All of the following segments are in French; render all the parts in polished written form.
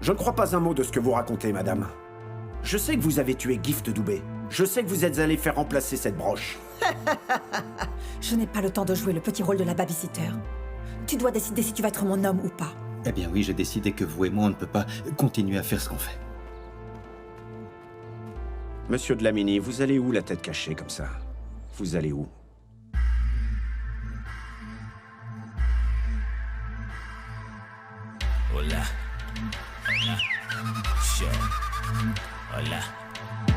Je ne crois pas un mot de ce que vous racontez, madame. Je sais que vous avez tué Gift Doubé. Je sais que vous êtes allé faire remplacer cette broche. Je n'ai pas le temps de jouer le petit rôle de la babysitter. Tu dois décider si tu vas être mon homme ou pas. Eh bien oui, j'ai décidé que vous et moi, on ne peut pas continuer à faire ce qu'on fait. Monsieur Dlamini, vous allez où la tête cachée comme ça? Vous allez où? Hola. Hola. Sure. Hola.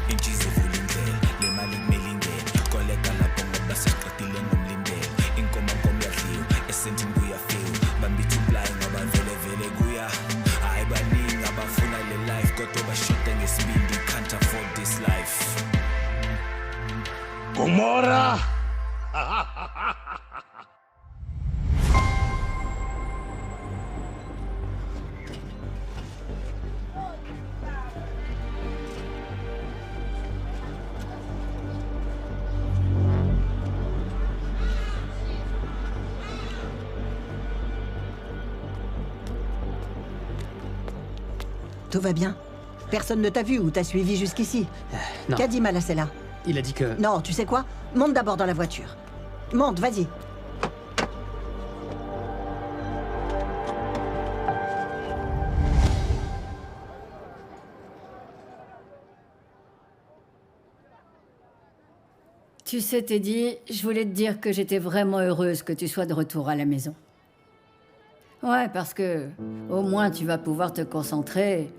Inchizi vulindlela, le mali kumilindela. Koleka lapho ngoba sesiqedile ngomlindela. Inkoma nkomo yadliwa, esentini kuyafika. Bambithi ublind ngoba vele kuya. Hayi baningi abafuna le life kodwa bashoda ngesibindi. Can't afford this life. Gomorra! Tout va bien? Personne ne t'a vu ou t'a suivi jusqu'ici? Non. Qu'a dit Malasela? Il a dit que... Non, tu sais quoi? Monte d'abord dans la voiture. Monte, vas-y. Tu sais, Teddy, je voulais te dire que j'étais vraiment heureuse que tu sois de retour à la maison. Ouais, parce que au moins tu vas pouvoir te concentrer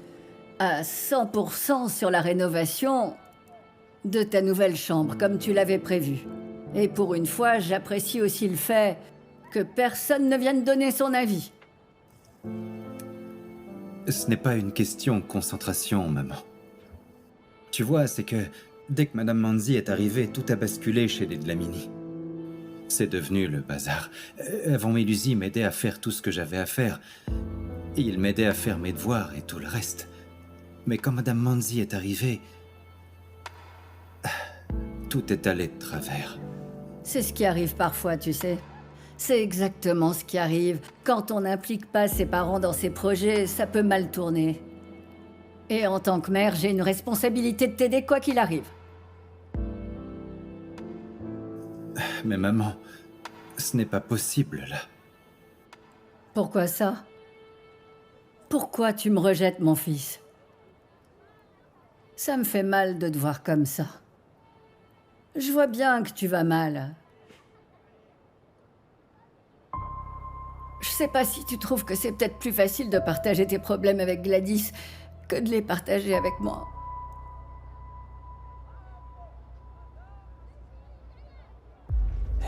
à 100% sur la rénovation de ta nouvelle chambre, comme tu l'avais prévu. Et pour une fois, j'apprécie aussi le fait que personne ne vienne donner son avis. Ce n'est pas une question de concentration, maman. Tu vois, c'est que dès que Madame Manzi est arrivée, tout a basculé chez les Dlamini. C'est devenu le bazar. Avant Mélusi m'aidait à faire tout ce que j'avais à faire. Et il m'aidait à faire mes devoirs et tout le reste. Mais quand Madame Manzi est arrivée, tout est allé de travers. C'est ce qui arrive parfois, tu sais. C'est exactement ce qui arrive. Quand on n'implique pas ses parents dans ses projets, ça peut mal tourner. Et en tant que mère, j'ai une responsabilité de t'aider quoi qu'il arrive. Mais maman, ce n'est pas possible, là. Pourquoi ça? Pourquoi tu me rejettes, mon fils? Ça me fait mal de te voir comme ça. Je vois bien que tu vas mal. Je sais pas si tu trouves que c'est peut-être plus facile de partager tes problèmes avec Gladys que de les partager avec moi.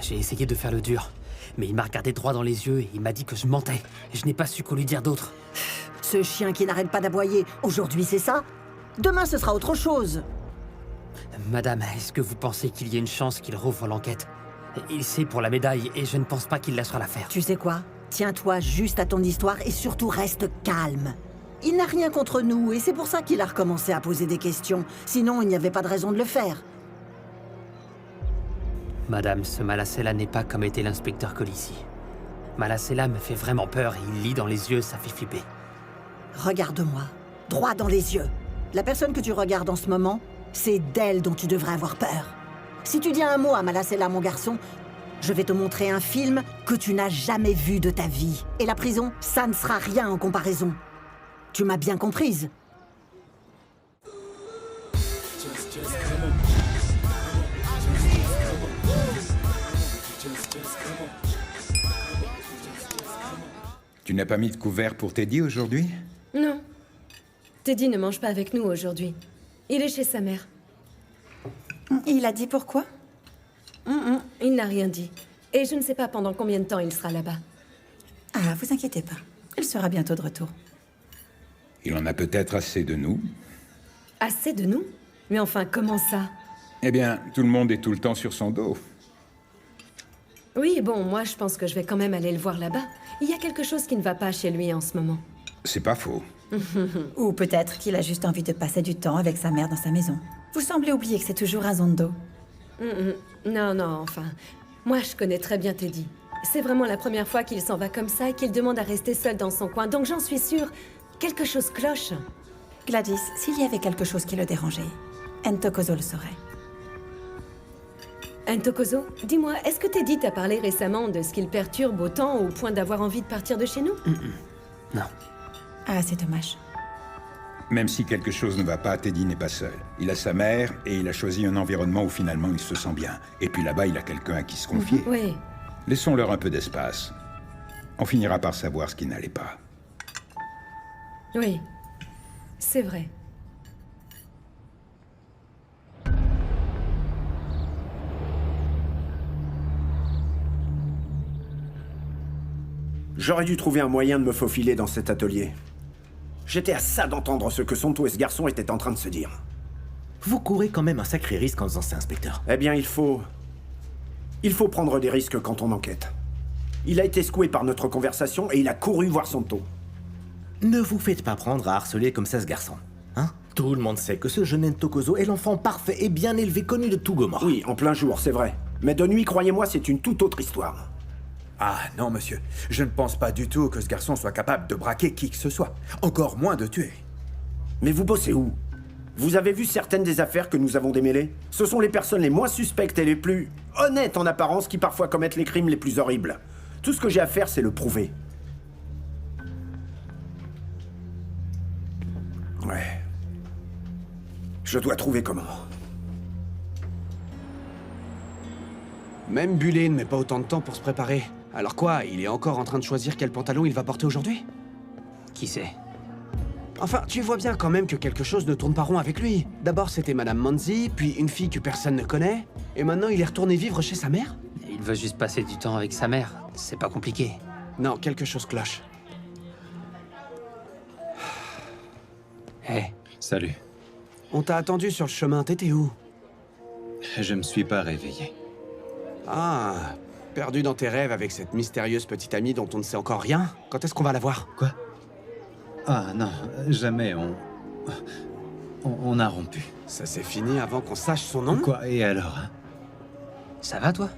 J'ai essayé de faire le dur, mais il m'a regardé droit dans les yeux et il m'a dit que je mentais. Et je n'ai pas su quoi lui dire d'autre. Ce chien qui n'arrête pas d'aboyer, aujourd'hui c'est ça? Demain ce sera autre chose. Madame, est-ce que vous pensez qu'il y a une chance qu'il rouvre l'enquête? Il sait pour la médaille et je ne pense pas qu'il lâchera l'affaire. Tu sais quoi? Tiens-toi juste à ton histoire et surtout reste calme. Il n'a rien contre nous et c'est pour ça qu'il a recommencé à poser des questions. Sinon, il n'y avait pas de raison de le faire. Madame, ce Malasela n'est pas comme était l'inspecteur Colissi. Malasela me fait vraiment peur et il lit dans les yeux, ça fait flipper. Regarde-moi, droit dans les yeux. La personne que tu regardes en ce moment, c'est d'elle dont tu devrais avoir peur. Si tu dis un mot à Malasela, mon garçon, je vais te montrer un film que tu n'as jamais vu de ta vie. Et la prison, ça ne sera rien en comparaison. Tu m'as bien comprise. Tu n'as pas mis de couvert pour Teddy aujourd'hui? Non. Teddy ne mange pas avec nous aujourd'hui. Il est chez sa mère. Il a dit pourquoi? Il n'a rien dit. Et je ne sais pas pendant combien de temps il sera là-bas. Ah, vous inquiétez pas. Il sera bientôt de retour. Il en a peut-être assez de nous. Assez de nous? Mais enfin, comment ça? Eh bien, tout le monde est tout le temps sur son dos. Oui, bon, moi je pense que je vais quand même aller le voir là-bas. Il y a quelque chose qui ne va pas chez lui en ce moment. C'est pas faux. Ou peut-être qu'il a juste envie de passer du temps avec sa mère dans sa maison. Vous semblez oublier que c'est toujours un zondo. Non, non, enfin... Moi, je connais très bien Teddy. C'est vraiment la première fois qu'il s'en va comme ça et qu'il demande à rester seul dans son coin. Donc j'en suis sûre quelque chose cloche. Gladys, s'il y avait quelque chose qui le dérangeait, Ntokozo le saurait. Ntokozo, dis-moi, est-ce que Teddy t'a parlé récemment de ce qu'il perturbe autant au point d'avoir envie de partir de chez nous? Non. Ah, c'est dommage. Même si quelque chose ne va pas, Teddy n'est pas seul. Il a sa mère et il a choisi un environnement où finalement il se sent bien. Et puis là-bas, il a quelqu'un à qui se confier. Oui. Laissons-leur un peu d'espace. On finira par savoir ce qui n'allait pas. Oui. C'est vrai. J'aurais dû trouver un moyen de me faufiler dans cet atelier. J'étais à ça d'entendre ce que Sonto et ce garçon étaient en train de se dire. Vous courez quand même un sacré risque en faisant ça, inspecteur. Eh bien, il faut prendre des risques quand on enquête. Il a été secoué par notre conversation et il a couru voir Sonto. Ne vous faites pas prendre à harceler comme ça ce garçon. Hein? Tout le monde sait que ce jeune Ntokozo est l'enfant parfait et bien élevé connu de tout Gomorrah. Oui, en plein jour, c'est vrai. Mais de nuit, croyez-moi, c'est une toute autre histoire. Ah non, monsieur. Je ne pense pas du tout que ce garçon soit capable de braquer qui que ce soit. Encore moins de tuer. Mais vous bossez où? Vous avez vu certaines des affaires que nous avons démêlées? Ce sont les personnes les moins suspectes et les plus honnêtes en apparence qui parfois commettent les crimes les plus horribles. Tout ce que j'ai à faire, c'est le prouver. Ouais. Je dois trouver comment. Même Bulé ne met pas autant de temps pour se préparer. Alors quoi, il est encore en train de choisir quel pantalon il va porter aujourd'hui? Qui sait? Enfin, tu vois bien quand même que quelque chose ne tourne pas rond avec lui. D'abord c'était Madame Manzi, puis une fille que personne ne connaît, et maintenant il est retourné vivre chez sa mère? Il veut juste passer du temps avec sa mère. C'est pas compliqué. Non, quelque chose cloche. Hé, Salut. on t'a attendu sur le chemin, t'étais où? Je me suis pas réveillé. Ah, perdu dans tes rêves avec cette mystérieuse petite amie dont on ne sait encore rien? Quand est-ce qu'on va la voir? Quoi? Ah non, jamais on a rompu. Ça s'est fini avant qu'on sache son nom? Quoi, et alors, hein? Ça va, toi?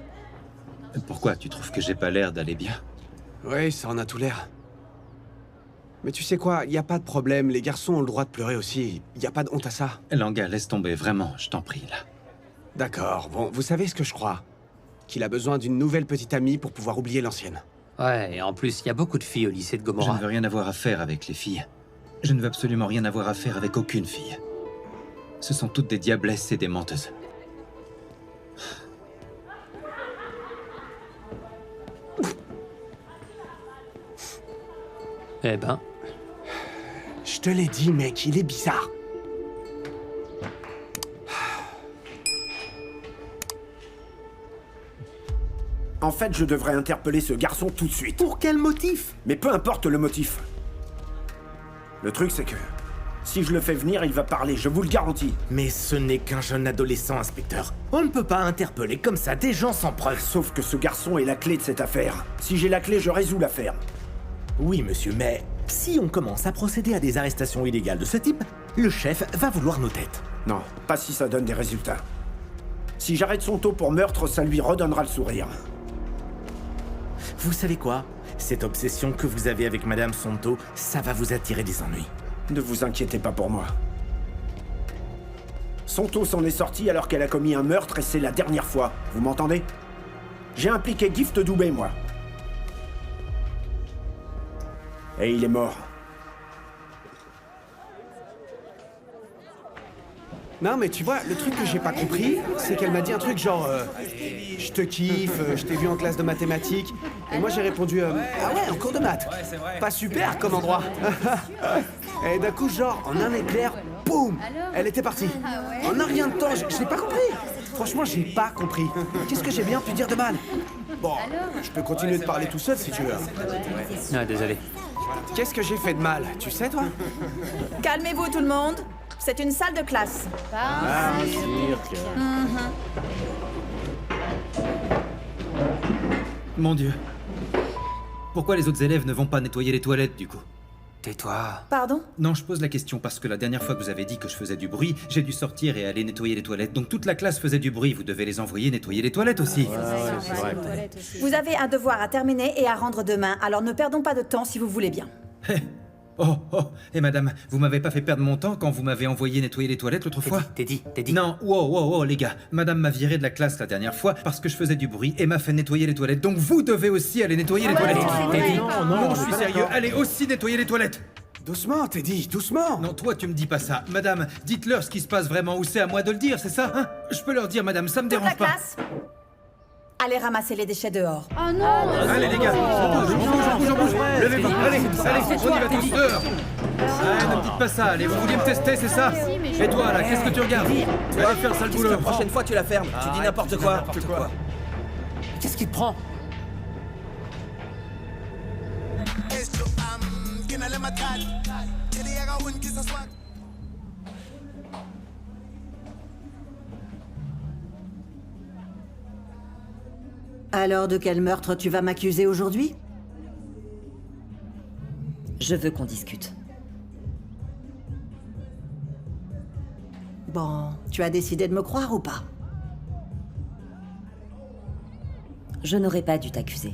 Pourquoi, tu trouves que j'ai pas l'air d'aller bien? Oui, ça en a tout l'air. Mais tu sais quoi, y a pas de problème, les garçons ont le droit de pleurer aussi. Y a pas de honte à ça. Langa, laisse tomber, vraiment, je t'en prie, là. D'accord, bon, vous savez ce que je crois? Qu'il a besoin d'une nouvelle petite amie pour pouvoir oublier l'ancienne. Ouais, et en plus, il y a beaucoup de filles au lycée de Je Gomorrah. ne veux rien avoir à faire avec les filles. Je ne veux absolument rien avoir à faire avec aucune fille. Ce sont toutes des diablesses et des menteuses. Eh ben, Je te l'ai dit, mec, il est bizarre. En fait, je devrais interpeller ce garçon tout de suite. Pour quel motif? Mais peu importe le motif. Le truc, c'est que si je le fais venir, il va parler, je vous le garantis. Mais ce n'est qu'un jeune adolescent, inspecteur. On ne peut pas interpeller comme ça des gens sans preuve. Sauf que ce garçon est la clé de cette affaire. Si j'ai la clé, je résous l'affaire. Oui, monsieur, mais si on commence à procéder à des arrestations illégales de ce type, le chef va vouloir nos têtes. Non, pas si ça donne des résultats. Si j'arrête son taux pour meurtre, ça lui redonnera le sourire. Vous savez quoi? Cette obsession que vous avez avec Madame Sonto, ça va vous attirer des ennuis. Ne vous inquiétez pas pour moi. Sonto s'en est sortie alors qu'elle a commis un meurtre et c'est la dernière fois. Vous m'entendez? J'ai impliqué Gift Doubé, moi. Et il est mort. Non, mais tu vois, le truc que j'ai pas compris, c'est qu'elle m'a dit un truc genre je te kiffe, je t'ai vu en classe de mathématiques. Et moi j'ai répondu ah ouais, en cours de maths. Pas super comme endroit. Et d'un coup, genre, en un éclair, boum, elle était partie. En un rien de temps, je l'ai pas compris. Franchement, j'ai pas compris. Qu'est-ce que j'ai bien pu dire de mal? Bon, je peux continuer de parler tout seul si tu veux. ouais, désolé. Qu'est-ce que j'ai fait de mal, tu sais toi? Calmez-vous tout le monde. C'est une salle de classe. Mon Dieu. Pourquoi les autres élèves ne vont pas nettoyer les toilettes, du coup? Tais-toi. Pardon? Non, je pose la question parce que la dernière fois que vous avez dit que je faisais du bruit, j'ai dû sortir et aller nettoyer les toilettes. Donc toute la classe faisait du bruit, vous devez les envoyer nettoyer les toilettes aussi. Vous avez un devoir à terminer et à rendre demain, alors ne perdons pas de temps si vous voulez bien. Oh, oh, et madame, vous m'avez pas fait perdre mon temps quand vous m'avez envoyé nettoyer les toilettes l'autre fois? Teddy. Non, wow, les gars. Madame m'a viré de la classe la dernière fois parce que je faisais du bruit et m'a fait nettoyer les toilettes. Donc vous devez aussi aller nettoyer les toilettes. Teddy, non, je suis sérieux. Allez aussi nettoyer les toilettes. Doucement, Teddy, doucement. Non, toi, tu me dis pas ça. Madame, dites-leur ce qui se passe vraiment ou c'est à moi de le dire, c'est ça, hein? Je peux leur dire, madame, ça me Toute la dérange pas. classe, allez ramasser les déchets dehors. Oh non. Allez, les gars, on bouge. Levez-vous, allez, on y va tous dehors. Ne me dites pas ça, allez, vous vouliez me tester, c'est ça? Et toi, là, qu'est-ce que tu regardes? Tu vas aller faire le sale boulot. La prochaine fois, tu la fermes. Tu dis n'importe quoi. Qu'est-ce qu'il te prend? Alors, de quel meurtre tu vas m'accuser aujourd'hui? Je veux qu'on discute. Bon, tu as décidé de me croire ou pas? Je n'aurais pas dû t'accuser.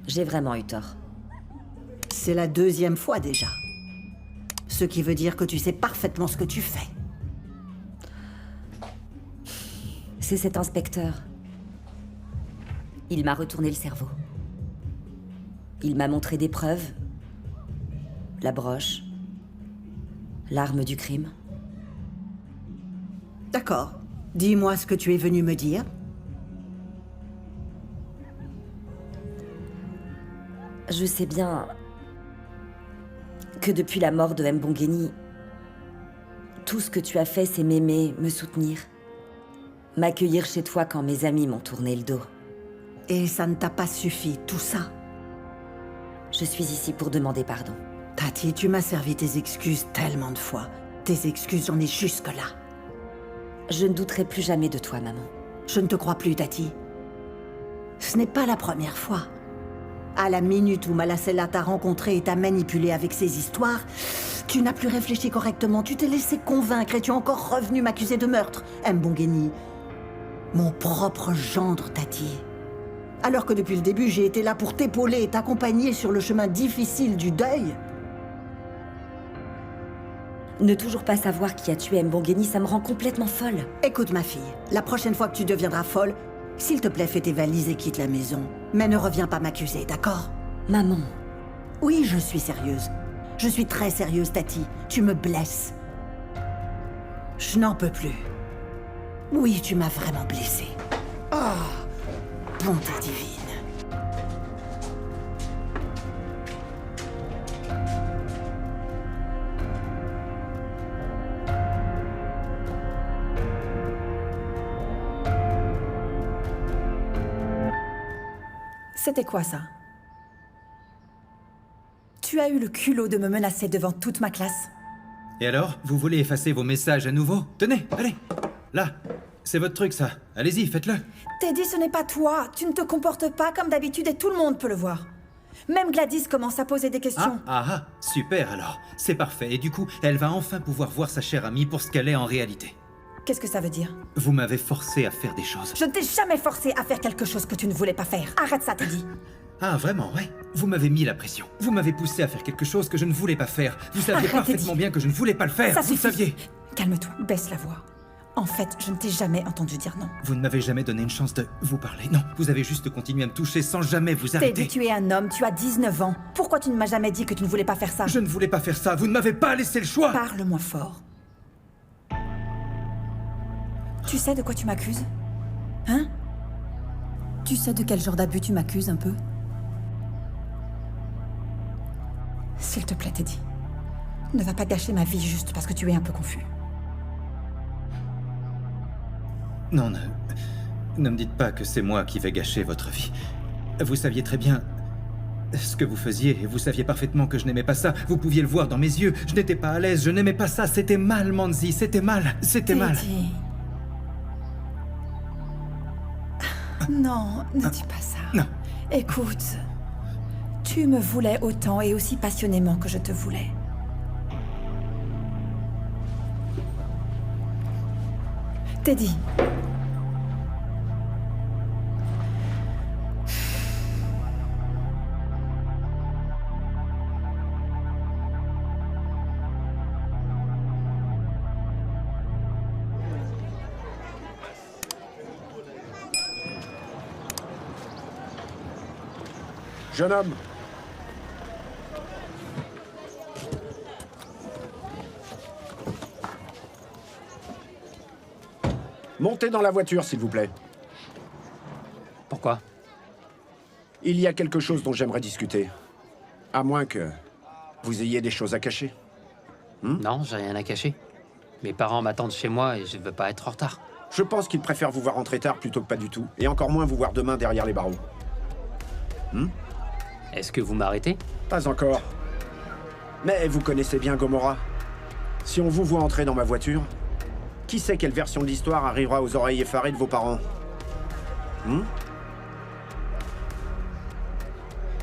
J'ai vraiment eu tort. C'est la 2e fois déjà. Ce qui veut dire que tu sais parfaitement ce que tu fais. C'est cet inspecteur. Il m'a retourné le cerveau. Il m'a montré des preuves. La broche. L'arme du crime. D'accord. Dis-moi ce que tu es venu me dire. Je sais bien que depuis la mort de Mbongeni, tout ce que tu as fait, c'est m'aimer, me soutenir, m'accueillir chez toi quand mes amis m'ont tourné le dos. Et ça ne t'a pas suffi, tout ça? Je suis ici pour demander pardon. Tati, tu m'as servi tes excuses tellement de fois. Tes excuses, j'en ai jusque-là. Je ne douterai plus jamais de toi, maman. Je ne te crois plus, Tati. Ce n'est pas la première fois. À la minute où Malacella t'a rencontré et t'a manipulé avec ses histoires, tu n'as plus réfléchi correctement, tu t'es laissé convaincre et tu es encore revenu m'accuser de meurtre. Mbongeni, mon propre gendre, Tati. Alors que depuis le début, j'ai été là pour t'épauler et t'accompagner sur le chemin difficile du deuil. Ne toujours pas savoir qui a tué Mbongeni, ça me rend complètement folle. Écoute, ma fille, la prochaine fois que tu deviendras folle, s'il te plaît, fais tes valises et quitte la maison. Mais ne reviens pas m'accuser, d'accord? Maman. Oui, je suis sérieuse. Je suis très sérieuse, Tati. Tu me blesses. Je n'en peux plus. Oui, tu m'as vraiment blessée. Oh, bonté divine. C'était quoi ça? Tu as eu le culot de me menacer devant toute ma classe? Et alors, vous voulez effacer vos messages à nouveau? Tenez, allez. Là, c'est votre truc, ça. Allez-y, faites-le. Teddy, ce n'est pas toi. Tu ne te comportes pas comme d'habitude et tout le monde peut le voir. Même Gladys commence à poser des questions. Super alors. C'est parfait. Et du coup, elle va enfin pouvoir voir sa chère amie pour ce qu'elle est en réalité. Qu'est-ce que ça veut dire? Vous m'avez forcé à faire des choses. Je ne t'ai jamais forcé à faire quelque chose que tu ne voulais pas faire. Arrête ça, Teddy. Ah, vraiment, ouais. Vous m'avez mis la pression. Vous m'avez poussé à faire quelque chose que je ne voulais pas faire. Vous saviez Arrête, parfaitement Teddy. bien que je ne voulais pas le faire. Ça Vous suffit. saviez. Calme-toi, baisse la voix. En fait, je ne t'ai jamais entendu dire non. Vous ne m'avez jamais donné une chance de vous parler. Non, vous avez juste continué à me toucher sans jamais vous arrêter. Teddy, tu es un homme, tu as 19 ans. Pourquoi tu ne m'as jamais dit que tu ne voulais pas faire ça? Je ne voulais pas faire ça. Vous ne m'avez pas laissé le choix. Parle-moi fort. Tu sais de quoi tu m'accuses? Hein? Tu sais de quel genre d'abus tu m'accuses un peu? S'il te plaît, Teddy. Ne va pas gâcher ma vie juste parce que tu es un peu confus. Non, ne me dites pas que c'est moi qui vais gâcher votre vie. Vous saviez très bien ce que vous faisiez et vous saviez parfaitement que je n'aimais pas ça. Vous pouviez le voir dans mes yeux. Je n'étais pas à l'aise, je n'aimais pas ça. C'était mal, Manzi, c'était mal. C'était mal. Teddy. Non, ne dis pas ça. Non. Écoute, tu me voulais autant et aussi passionnément que je te voulais. Teddy. Jeune homme. Montez dans la voiture, s'il vous plaît. Pourquoi? Il y a quelque chose dont j'aimerais discuter. À moins que vous ayez des choses à cacher. Non, j'ai rien à cacher. Mes parents m'attendent chez moi et je ne veux pas être en retard. Je pense qu'ils préfèrent vous voir rentrer tard plutôt que pas du tout. Et encore moins vous voir demain derrière les barreaux. Est-ce que vous m'arrêtez? Pas encore. Mais vous connaissez bien Gomorrah. Si on vous voit entrer dans ma voiture, qui sait quelle version de l'histoire arrivera aux oreilles effarées de vos parents?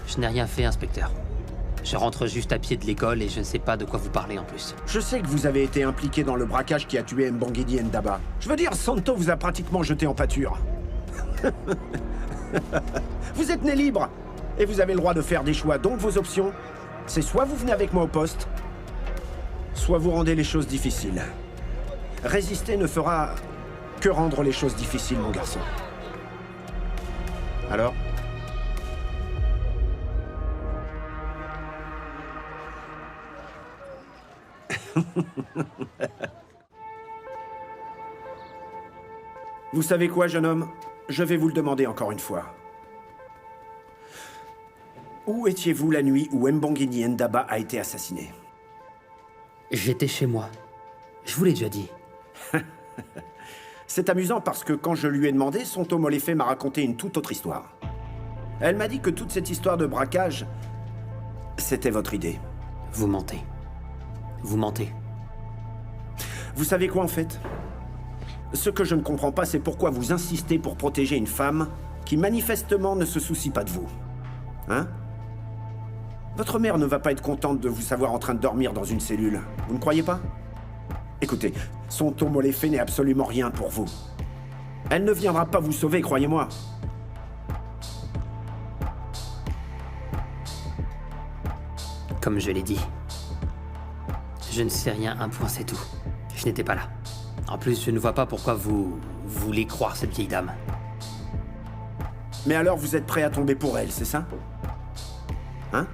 Je n'ai rien fait, inspecteur. Je rentre juste à pied de l'école et je ne sais pas de quoi vous parlez en plus. Je sais que vous avez été impliqué dans le braquage qui a tué Mbangidi Ndaba. Je veux dire, Santo vous a pratiquement jeté en pâture. Vous êtes né libre et vous avez le droit de faire des choix. Donc vos options, c'est soit vous venez avec moi au poste, soit vous rendez les choses difficiles. Résister ne fera que rendre les choses difficiles, mon garçon. Alors ? Vous savez quoi, jeune homme? Je vais vous le demander encore une fois. Où étiez-vous la nuit où Mbangidi Ndaba a été assassiné? J'étais chez moi. Je vous l'ai déjà dit. C'est amusant parce que quand je lui ai demandé, Santo Molefe m'a raconté une toute autre histoire. Elle m'a dit que toute cette histoire de braquage, c'était votre idée. Vous mentez. Vous mentez. Vous savez quoi en fait? Ce que je ne comprends pas, c'est pourquoi vous insistez pour protéger une femme qui manifestement ne se soucie pas de vous. Hein? Votre mère ne va pas être contente de vous savoir en train de dormir dans une cellule. Vous ne croyez pas? Écoutez, Santo Molefe n'est absolument rien pour vous. Elle ne viendra pas vous sauver, croyez-moi. Comme je l'ai dit. Je ne sais rien, un point c'est tout. Je n'étais pas là. En plus, je ne vois pas pourquoi vous voulez croire cette vieille dame. Mais alors vous êtes prêt à tomber pour elle, c'est ça? Hein?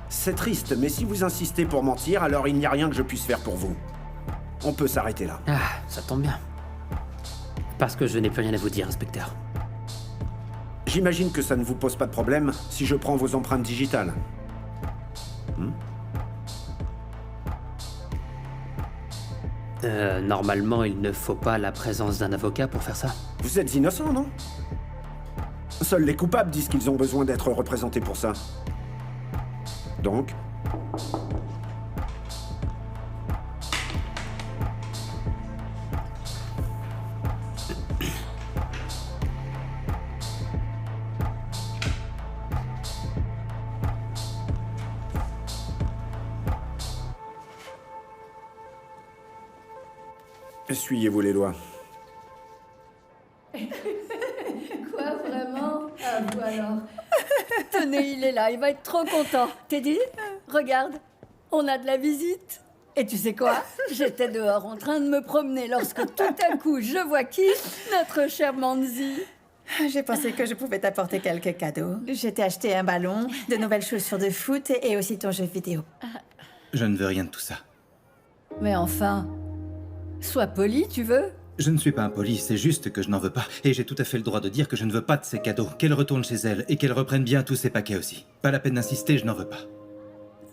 C'est triste, mais si vous insistez pour mentir, alors il n'y a rien que je puisse faire pour vous. On peut s'arrêter là. Ah, ça tombe bien. Parce que je n'ai plus rien à vous dire, inspecteur. J'imagine que ça ne vous pose pas de problème si je prends vos empreintes digitales. Normalement, il ne faut pas la présence d'un avocat pour faire ça. Vous êtes innocent, non? Seuls les coupables disent qu'ils ont besoin d'être représentés pour ça. Donc? Essuyez-vous les doigts. Quoi, vraiment? Ah, vous alors. Tenez, il est là, il va être trop content. Teddy, regarde, on a de la visite. Et tu sais quoi? J'étais dehors en train de me promener lorsque tout à coup, je vois qui? Notre cher Manzi. J'ai pensé que je pouvais t'apporter quelques cadeaux. Je t'ai acheté un ballon, de nouvelles chaussures de foot et aussi ton jeu vidéo. Je ne veux rien de tout ça. Mais enfin, sois poli, tu veux? Je ne suis pas impoli, c'est juste que je n'en veux pas. Et j'ai tout à fait le droit de dire que je ne veux pas de ces cadeaux. Qu'elle retourne chez elle et qu'elle reprenne bien tous ses paquets aussi. Pas la peine d'insister, je n'en veux pas.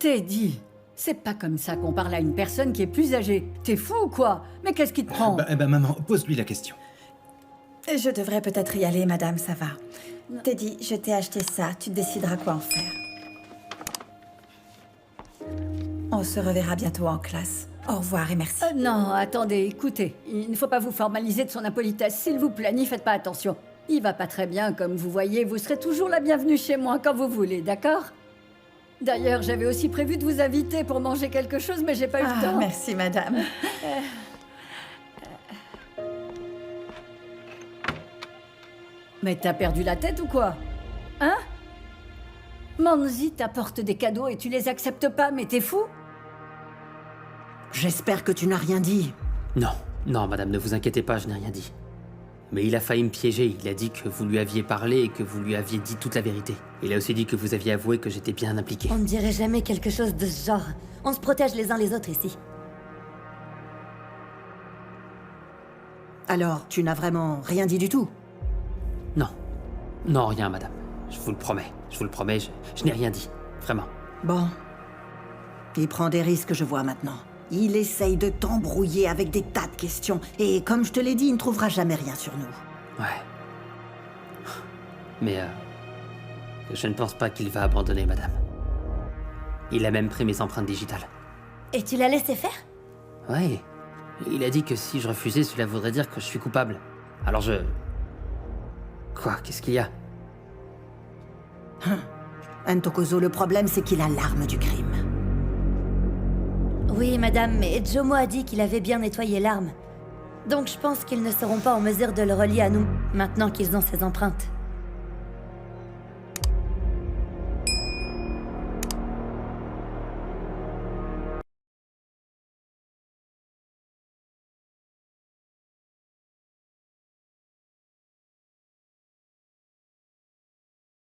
Teddy, c'est pas comme ça qu'on parle à une personne qui est plus âgée. T'es fou ou quoi? Mais qu'est-ce qui te prend? Maman, pose-lui la question. Je devrais peut-être y aller, madame, ça va. Teddy, je t'ai acheté ça, tu décideras quoi en faire. On se reverra bientôt en classe. Au revoir et merci. Non, attendez, écoutez. Il ne faut pas vous formaliser de son impolitesse. S'il vous plaît, n'y faites pas attention. Il va pas très bien, comme vous voyez. Vous serez toujours la bienvenue chez moi quand vous voulez, d'accord? D'ailleurs, j'avais aussi prévu de vous inviter pour manger quelque chose, mais j'ai pas eu le temps. Merci, madame. Mais t'as perdu la tête ou quoi? Hein? Manzi t'apporte des cadeaux et tu les acceptes pas, mais t'es fou? J'espère que tu n'as rien dit. Non, non, madame, ne vous inquiétez pas, je n'ai rien dit. Mais il a failli me piéger. Il a dit que vous lui aviez parlé et que vous lui aviez dit toute la vérité. Il a aussi dit que vous aviez avoué que j'étais bien impliqué. On ne dirait jamais quelque chose de ce genre. On se protège les uns les autres ici. Alors, tu n'as vraiment rien dit du tout? Non. Non, rien, madame. Je vous le promets. Je vous le promets, je n'ai rien dit. Vraiment. Bon. Il prend des risques, je vois maintenant. Il essaye de t'embrouiller avec des tas de questions. Et comme je te l'ai dit, il ne trouvera jamais rien sur nous. Ouais. Mais je ne pense pas qu'il va abandonner, madame. Il a même pris mes empreintes digitales. Et tu l'as laissé faire? Ouais. Il a dit que si je refusais, cela voudrait dire que je suis coupable. Alors je... Quoi? Qu'est-ce qu'il y a? Ntokozo, le problème, c'est qu'il a l'arme du crime. Oui, madame, mais Jomo a dit qu'il avait bien nettoyé l'arme. Donc je pense qu'ils ne seront pas en mesure de le relier à nous, maintenant qu'ils ont ses empreintes.